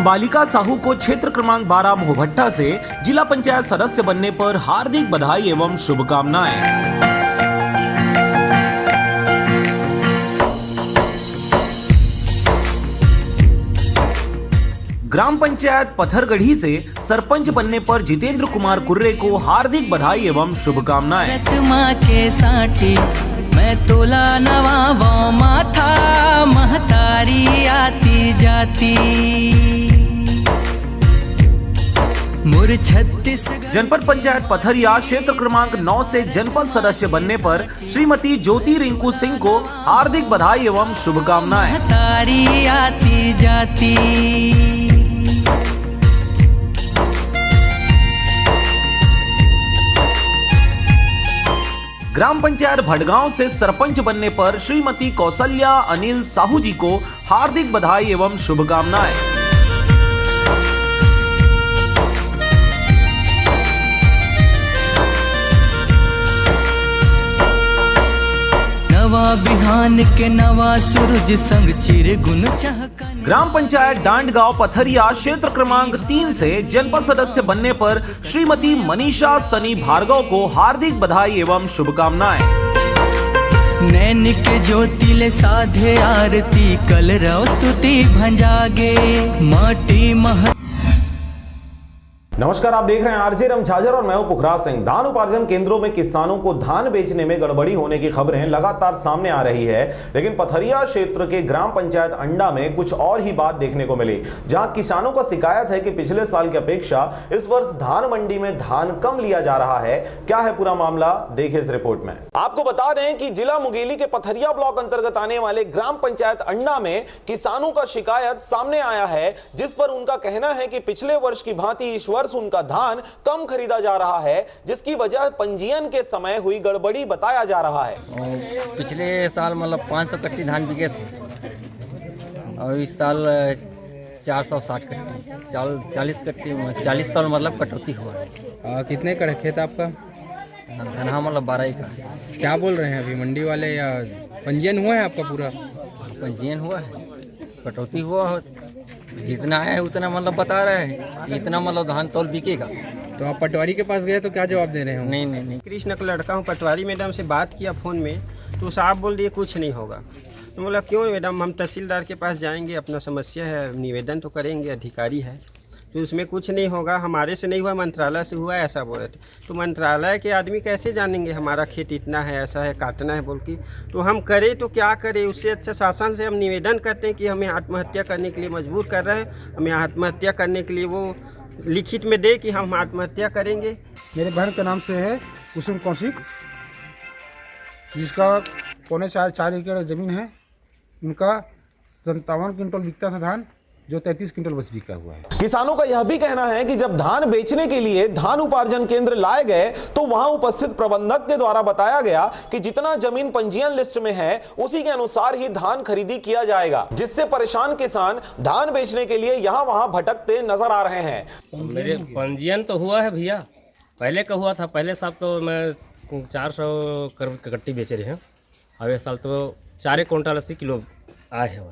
अंबालिका साहू को क्षेत्र क्रमांक 12 मोहभट्टा से जिला पंचायत सदस्य बनने पर हार्दिक बधाई एवं शुभकामनाएं। ग्राम पंचायत पत्थरगढ़ी से सरपंच बनने पर जितेंद्र कुमार कुर्रे को हार्दिक बधाई एवं शुभकामनाएं। के साथी मैं तोला नवा माथा महतारी आती जाती मुर छत्तीसगढ़। जनपद पंचायत पथरिया क्षेत्र क्रमांक 9 से जनपद सदस्य बनने पर श्रीमती ज्योति रिंकू सिंह को हार्दिक बधाई एवं शुभकामनाएं। महतारी आती जाती ग्राम पंचायत भटगांव से सरपंच बनने पर श्रीमती कौशल्या अनिल साहू जी को हार्दिक बधाई एवं शुभकामनाएं। नवा बिहान के नवा सूरज संग चिर गुन चहकन। ग्राम पंचायत डांडगांव पथरिया क्षेत्र क्रमांक 3 से जनपद सदस्य बनने पर श्रीमती मनीषा सनी भार्गव को हार्दिक बधाई एवं शुभकामनाएं। नैन के ज्योतिले साधे आरती कल रव स्तुति भंजागे माटी मह। नमस्कार, आप देख रहे हैं आरजे रम झाझर और मैं हूं पुखराज सिंह। धान उपार्जन केंद्रों में किसानों को धान बेचने में गड़बड़ी होने की खबरें लगातार सामने आ रही है, लेकिन पथरिया क्षेत्र के ग्राम पंचायत अंडा में कुछ और ही बात देखने को मिली, जहां किसानों का शिकायत है कि पिछले साल की अपेक्षा इस वर्ष धान मंडी में धान कम लिया जा रहा है। क्या है पूरा मामला, देखिए इस रिपोर्ट में। आपको बता दें कि जिला मुंगेली के पथरिया ब्लॉक अंतर्गत आने वाले ग्राम पंचायत अंडा में किसानों का शिकायत सामने आया है, जिस पर उनका कहना है कि पिछले वर्ष की भांति इस वर्ष उनका धान कम खरीदा जा रहा है, जिसकी वजह पंजीयन के समय हुई गड़बड़ी बताया जा रहा है। पिछले साल मतलब 500 कट्टी धान बिके थे और इस साल 460 कट्टी 40 कट्टी 40 तौल मतलब कटौती हुआ है। कितने का खेत आपका? धनहा मतलब 12 का। क्या बोल रहे हैं अभी मंडी वाले, या पंजीयन हुआ है आपका पूरा? पंजीयन हुआ है, कटौती हुआ है, जितना आया है उतना मतलब बता रहे हैं, इतना मतलब धान तौल बिकेगा। तो आप पटवारी के पास गए तो क्या जवाब दे रहे हो? नहीं। कृष्ण का लड़का हूँ, पटवारी मैडम से बात किया फ़ोन में तो साहब बोल दिए कुछ नहीं होगा। तो बोला क्यों मैडम, हम तहसीलदार के पास जाएंगे, अपना समस्या है निवेदन तो करेंगे, अधिकारी है, तो उसमें कुछ नहीं होगा, हमारे से नहीं हुआ मंत्रालय से हुआ, ऐसा बोल रहे थे। तो मंत्रालय के आदमी कैसे जानेंगे हमारा खेत इतना है, ऐसा है, काटना है बोल के, तो हम करें तो क्या करें। उससे अच्छा शासन से हम निवेदन करते हैं कि हमें आत्महत्या करने के लिए मजबूर कर रहे हैं, हमें आत्महत्या करने के लिए वो लिखित में दे कि हम आत्महत्या करेंगे। मेरे बहन के नाम से है कुसुम कौशिक, जिसका 4.25 एकड़ ज़मीन है। उनका 57 क्विंटल बिकता था धान, जो 33 क्विंटल बस बिका हुआ है। किसानों का यह भी कहना है कि जब धान बेचने के लिए धान उपार्जन केंद्र लाए गए तो वहां उपस्थित प्रबंधक के द्वारा बताया गया कि जितना जमीन पंजीयन लिस्ट में है उसी के अनुसार ही धान खरीदी किया जाएगा, जिससे परेशान किसान धान बेचने के लिए यहाँ वहां भटकते नजर आ रहे हैं। मेरे पंजीयन तो हुआ है भैया, पहले का हुआ था, पहले साल तो मैं 400 कट्टी बेचे रहे हैं, अब इस साल तो 4 क्विंटल 80 किलो आए हैं।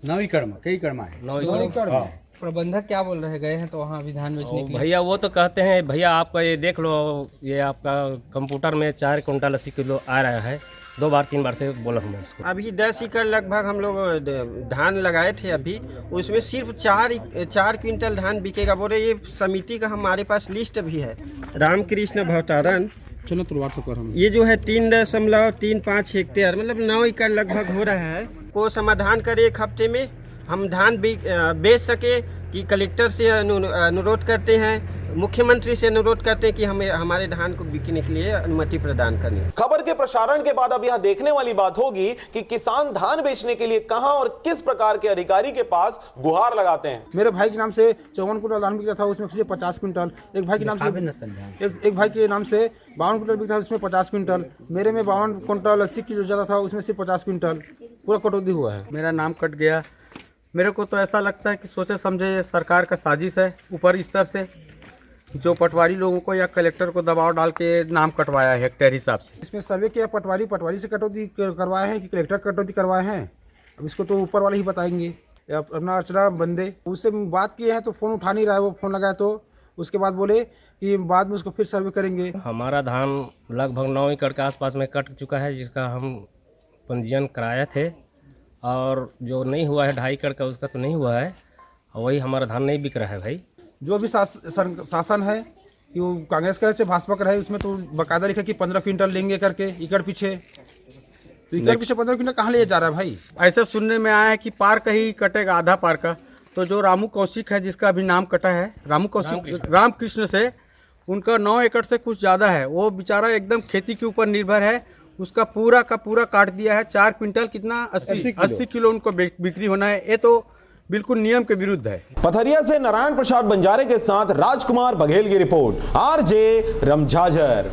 9 एकड़ में कई एकड़ में है। 9 एकड़। प्रबंधक क्या बोल रहे गए हैं तो वहाँ अभी धान बेचने के लिए? भैया वो तो कहते हैं भैया आपका ये देख लो, ये आपका कंप्यूटर में 4 क्विंटल 80 किलो आ रहा है, 2 बार 3 बार से बोला हूँ उसको। अभी 10 एकड़ लगभग हम लोग धान लगाए थे, अभी उसमें सिर्फ 4 क्विंटल धान बिकेगा बोले। ये समिति का हमारे पास लिस्ट भी है, रामकृष्ण भवतारण। चलो तुलवार से कर हम। ये जो है 3.35 हेक्टेयर मतलब 9 एकड़ लगभग हो रहा है। को समाधान करे 1 हफ्ते में हम धान बेच सके कि कलेक्टर से अनुरोध करते हैं, मुख्यमंत्री से अनुरोध करते हैं कि हमें हमारे धान को बिकने के लिए अनुमति प्रदान करनी। खबर के प्रसारण के बाद अब यह देखने वाली बात होगी कि किसान धान बेचने के लिए कहां और किस प्रकार के अधिकारी के पास गुहार लगाते हैं। मेरे भाई के नाम से 54 क्विंटल धान बिकता था, उसमें से 50 क्विंटल। एक भाई के नाम से एक भाई के नाम से 52 क्विंटल बिकता था, उसमें 50 क्विंटल। मेरे में 52 क्विंटल 80 किलो ज़्यादा था, उसमें से 50 क्विंटल। पूरा कटौती हुआ है। मेरा नाम कट गया। मेरे को तो ऐसा लगता है कि सोचे समझे सरकार का साजिश है ऊपर स्तर से, जो पटवारी लोगों को या कलेक्टर को दबाव डाल के नाम कटवाया है हेक्टेयर हिसाब से। इसमें सर्वे किया, पटवारी से कटौती करवाए हैं कि कलेक्टर कटौती करवाए हैं, अब इसको तो ऊपर वाले ही बताएंगे। अपना अर्चना बंदे, उससे बात किए हैं तो फ़ोन उठा नहीं रहा है। वो फ़ोन लगाया तो उसके बाद बोले कि बाद में उसको फिर सर्वे करेंगे। हमारा धान लगभग 9 एकड़ के आसपास में कट चुका है, जिसका हम पंजीयन कराए थे, और जो नहीं हुआ है 2.5 एकड़ का उसका तो नहीं हुआ है, और वही हमारा धान नहीं बिक रहा है भाई। जो भी शासन है कि वो कांग्रेस का है भाजपा का है, उसमें तो बाकायदा लिखा कि 15 क्विंटल लेंगे करके एकड़ पीछे, तो एकड़ पीछे 15 क्विंटल कहाँ ले जा रहा है भाई। ऐसे सुनने में आया है कि पार का ही कटेगा, आधा पार का। तो जो रामू कौशिक है, जिसका अभी नाम कटा है, रामू कौशिक रामकृष्ण से, उनका 9 एकड़ से कुछ ज़्यादा है। वो बेचारा एकदम खेती के ऊपर निर्भर है, उसका पूरा का पूरा काट दिया है। 4 क्विंटल कितना 80 किलो उनको बिक्री होना है। ये तो बिल्कुल नियम के विरुद्ध है। पथरिया से नारायण प्रसाद बंजारे के साथ राजकुमार बघेल की रिपोर्ट, आरजे रमझाझर।